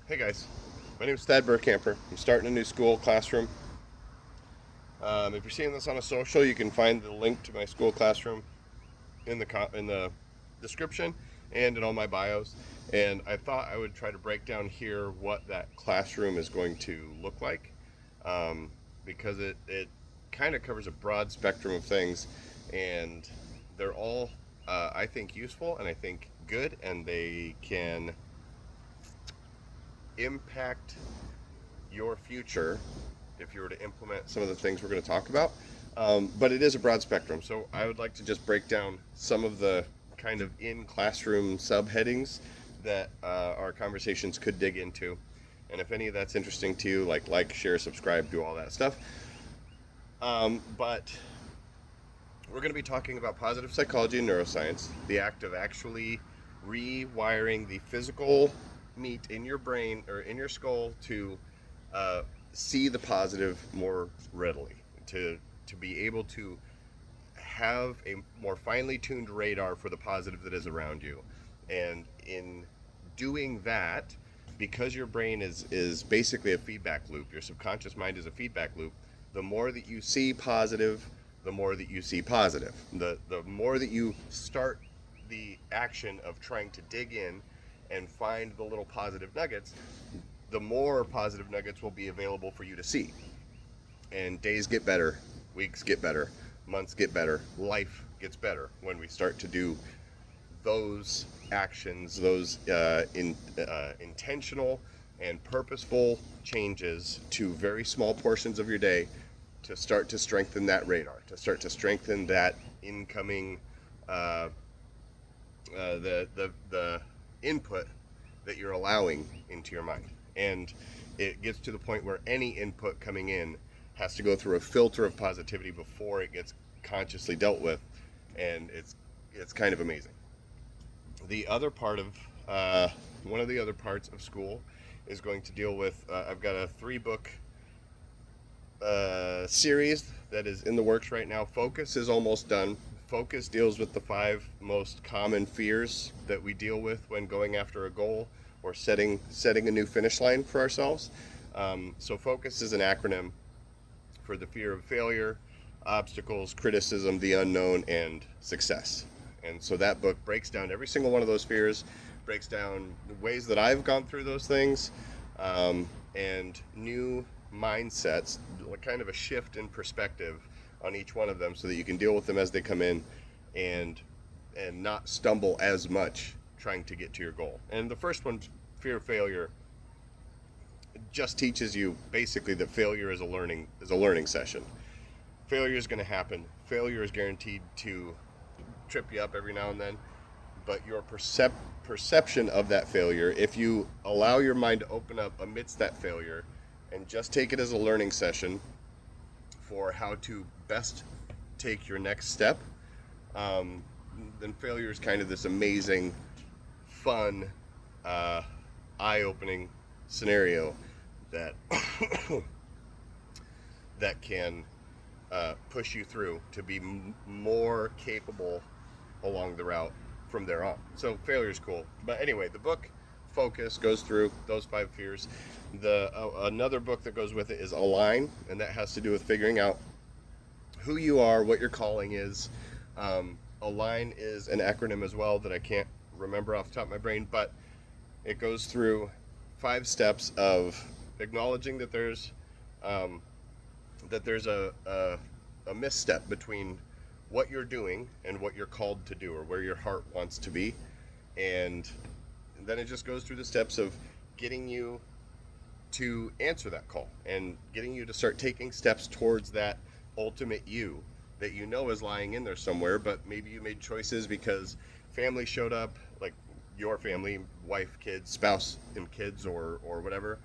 Hey guys, my name is Thad Burkamper. I'm starting a new school classroom. If you're seeing this on a social, you can find the link to my school classroom in the description and in all my bios. And I thought I would try to break down here what that classroom is going to look like, because it kind of covers a broad spectrum of things, and they're all I think useful and I think good, and they can impact your future if you were to implement some of the things we're going to talk about. But it is a broad spectrum. So I would like to just break down some of the kind of in classroom subheadings that our conversations could dig into. And if any of that's interesting to you, like, share, subscribe, do all that stuff. But we're going to be talking about positive psychology and neuroscience, the act of actually rewiring the physical meat in your brain or in your skull to see the positive more readily, to be able to have a more finely tuned radar for the positive that is around you. And in doing that, because your brain is basically a feedback loop, your subconscious mind is a feedback loop, the more that you see positive, the more that you see positive. The more that you start the action of trying to dig in and find the little positive nuggets, the more positive nuggets will be available for you to see. And days get better, weeks get better, months get better, life gets better when we start to do those actions, those intentional and purposeful changes to very small portions of your day to start to strengthen that radar, to start to strengthen that incoming, the input that you're allowing into your mind. And it gets to the point where any input coming in has to go through a filter of positivity before it gets consciously dealt with, and it's kind of amazing. The other part of one of the other parts of Skool is going to deal with. I've got a 3-book series that is in the works right now. Focus is almost done. Focus deals with the 5 most common fears that we deal with when going after a goal or setting a new finish line for ourselves. So focus is an acronym for the fear of failure, obstacles, criticism, the unknown, and success. And so that book breaks down every single one of those fears, breaks down the ways that I've gone through those things, and new mindsets, kind of a shift in perspective on each one of them so that you can deal with them as they come in and not stumble as much trying to get to your goal. And the first one, fear of failure, just teaches you basically that failure is a learning session. Failure is going to happen. Failure is guaranteed to trip you up every now and then, but your perception of that failure, if you allow your mind to open up amidst that failure and just take it as a learning session for how to best take your next step, then failure is kind of this amazing, fun, eye-opening scenario that that can push you through to be more capable along the route from there on. So failure is cool. But anyway, the book Focus goes through those 5 fears. Another book that goes with it is Align, and that has to do with figuring out who you are, what your calling is. Align is an acronym as well that I can't remember off the top of my brain, but it goes through 5 steps of acknowledging that there's a misstep between what you're doing and what you're called to do, or where your heart wants to be. And then it just goes through the steps of getting you to answer that call and getting you to start taking steps towards that ultimate you that you know is lying in there somewhere, but maybe you made choices because family showed up, like your family, wife, kids, spouse, and kids, or whatever.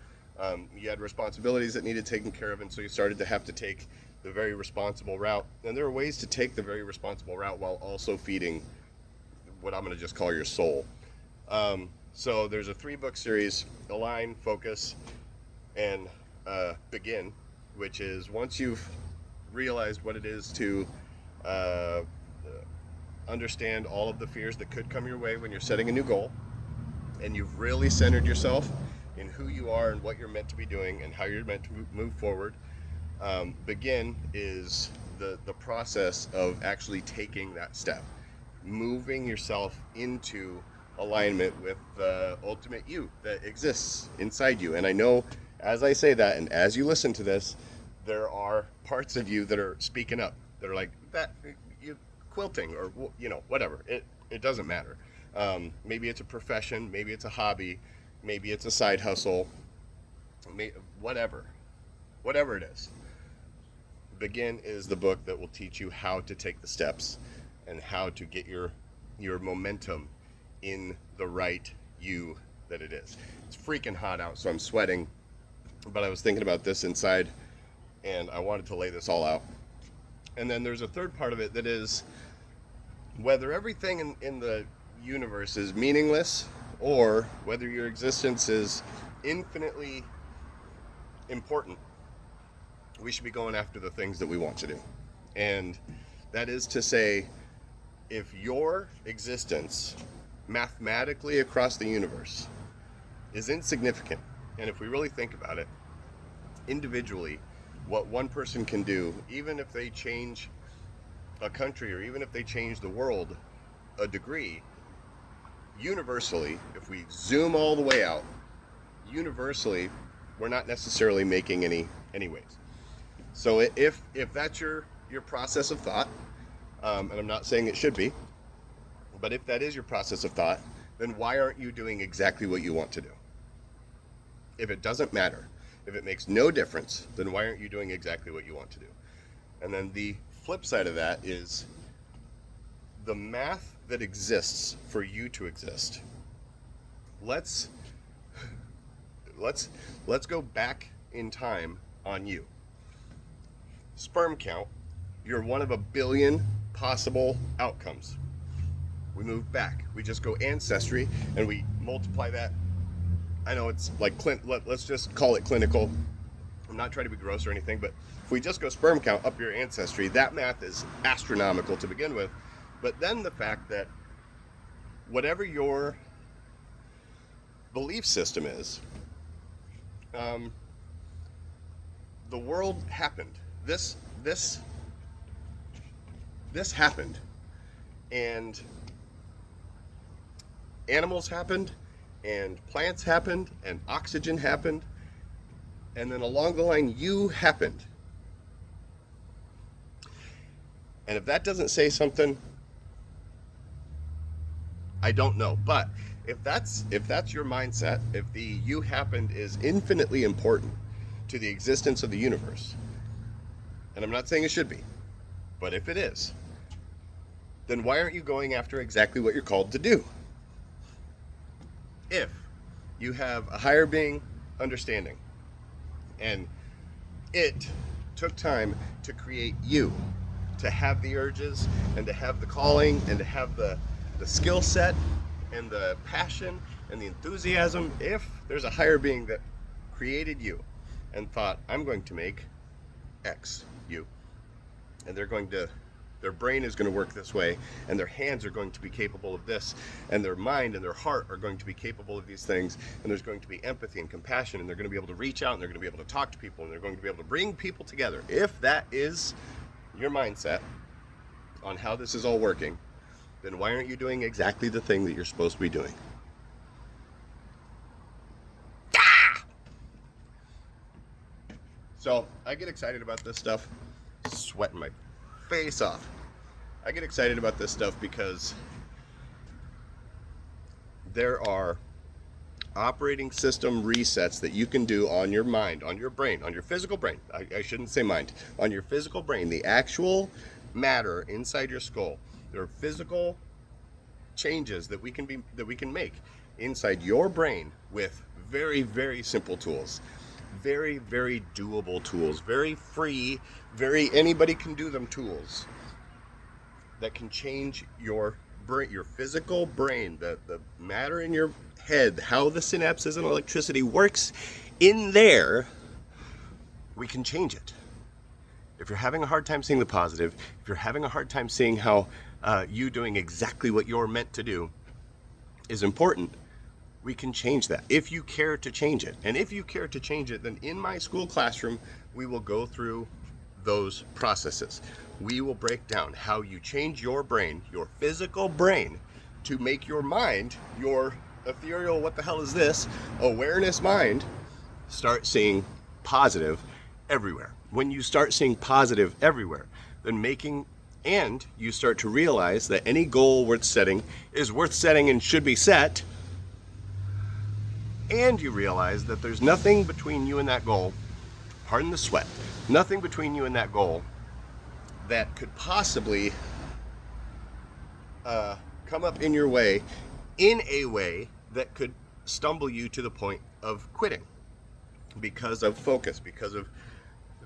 You had responsibilities that needed taken care of, and so you started to have to take the very responsible route. And there are ways to take the very responsible route while also feeding what I'm going to just call your soul. So there's a 3-book series: Align, Focus, and Begin, which is once you've realized what it is to understand all of the fears that could come your way when you're setting a new goal, and you've really centered yourself in who you are and what you're meant to be doing and how you're meant to move forward. Begin is the process of actually taking that step, moving yourself into alignment with the ultimate you that exists inside you. And I know as I say that, and as you listen to this, there are parts of you that are speaking up. That are like, that you quilting, or whatever. It doesn't matter. Maybe it's a profession, maybe it's a hobby, maybe it's a side hustle, whatever it is. Begin is the book that will teach you how to take the steps and how to get your momentum in the right you that it is. It's freaking hot out, so I'm sweating, but I was thinking about this inside and I wanted to lay this all out. And then there's a third part of it that is whether everything in the universe is meaningless or whether your existence is infinitely important. We should be going after the things that we want to do. And that is to say, if your existence mathematically across the universe is insignificant, and if we really think about it, individually, what one person can do, even if they change a country or even if they change the world a degree, universally, if we zoom all the way out, universally, we're not necessarily making any waves. So if that's your process of thought, and I'm not saying it should be, but if that is your process of thought, then why aren't you doing exactly what you want to do? If it doesn't matter, if it makes no difference, then why aren't you doing exactly what you want to do? And then the flip side of that is the math that exists for you to exist. Let's go back in time on you. Sperm count, you're one of a billion possible outcomes. We move back. We just go ancestry and we multiply that. I know it's like, let's just call it clinical. I'm not trying to be gross or anything, but if we just go sperm count up your ancestry, that math is astronomical to begin with. But then the fact that whatever your belief system is, the world happened. This happened, and animals happened, and plants happened, and oxygen happened, and then along the line you happened. And if that doesn't say something, I don't know. But if that's your mindset, if the you happened is infinitely important to the existence of the universe, and I'm not saying it should be, but if it is, then why aren't you going after exactly what you're called to do? If you have a higher being understanding, and it took time to create you, to have the urges, and to have the calling, and to have the skill set, and the passion, and the enthusiasm, if there's a higher being that created you, and thought, I'm going to make X, you, and their brain is going to work this way, and their hands are going to be capable of this, and their mind and their heart are going to be capable of these things, and there's going to be empathy and compassion, and they're going to be able to reach out, and they're going to be able to talk to people, and they're going to be able to bring people together. If that is your mindset on how this is all working, then why aren't you doing exactly the thing that you're supposed to be doing? So I get excited about this stuff, sweating my face off. I get excited about this stuff because there are operating system resets that you can do on your mind, on your brain, on your physical brain. I shouldn't say mind, on your physical brain, the actual matter inside your skull. There are physical changes that we can make inside your brain with very, very simple tools. Very, very doable tools, very free, very anybody can do them tools that can change your brain, your physical brain, the matter in your head, how the synapses and electricity works in there. We can change it. If you're having a hard time seeing the positive, if you're having a hard time seeing how you doing exactly what you're meant to do is important, we can change that if you care to change it. And if you care to change it, then in my Skool classroom, we will go through those processes. We will break down how you change your brain, your physical brain, to make your mind, your ethereal, what the hell is this, awareness mind, start seeing positive everywhere. When you start seeing positive everywhere, then and you start to realize that any goal worth setting is worth setting and should be set, and you realize that there's nothing between you and that goal, pardon the sweat, nothing between you and that goal that could possibly come up in your way in a way that could stumble you to the point of quitting because of focus, because of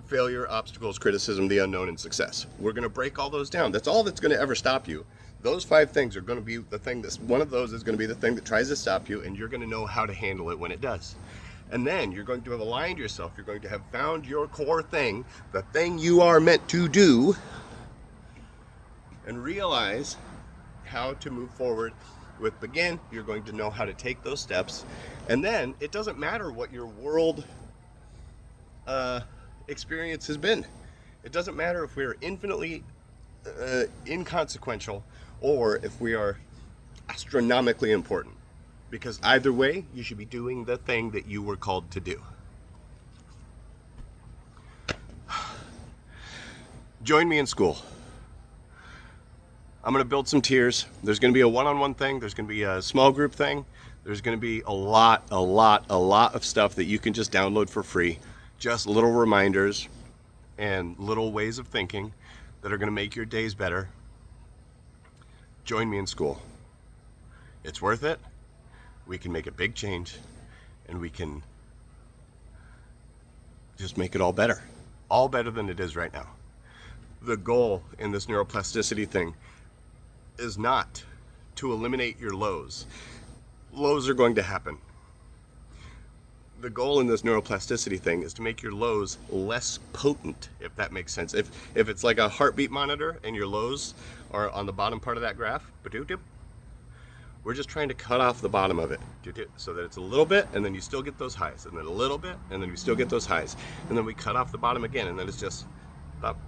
failure, obstacles, criticism, the unknown, and success. We're going to break all those down. That's all that's going to ever stop you. Those 5 things are going to be the thing one of those is going to be the thing that tries to stop you, and you're going to know how to handle it when it does. And then you're going to have aligned yourself. You're going to have found your core thing, the thing you are meant to do, and realize how to move forward with begin. You're going to know how to take those steps. And then it doesn't matter what your world experience has been. It doesn't matter if we're infinitely inconsequential or if we are astronomically important, because either way you should be doing the thing that you were called to do. Join me in Skool. I'm going to build some tiers. There's going to be a one-on-one thing. There's going to be a small group thing. There's going to be a lot of stuff that you can just download for free. Just little reminders and little ways of thinking that are going to make your days better. Join me in Skool. It's worth it. We can make a big change, and we can just make it all better than it is right now. The goal in this neuroplasticity thing is not to eliminate your lows. Lows are going to happen. The goal in this neuroplasticity thing is to make your lows less potent, if that makes sense. If it's like a heartbeat monitor and your lows are on the bottom part of that graph, we're just trying to cut off the bottom of it so that it's a little bit, and then you still get those highs, and then a little bit, and then you still get those highs, and then we cut off the bottom again, and then it's just stop.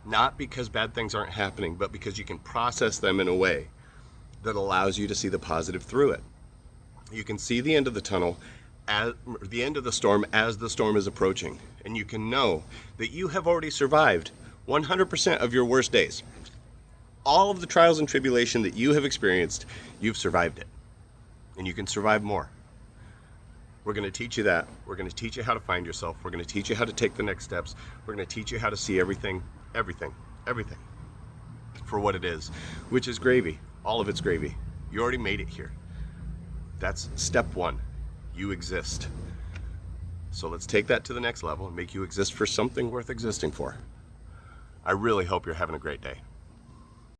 Not because bad things aren't happening, but because you can process them in a way that allows you to see the positive through it. You can see the end of the tunnel, the end of the storm as the storm is approaching, and you can know that you have already survived 100% of your worst days. All of the trials and tribulation that you have experienced, you've survived it, and you can survive more. We're going to teach you that. We're going to teach you how to find yourself. We're going to teach you how to take the next steps. We're going to teach you how to see everything for what it is, which is gravy. All of it's gravy. You already made it here. That's step 1. You exist. So let's take that to the next level and make you exist for something worth existing for. I really hope you're having a great day.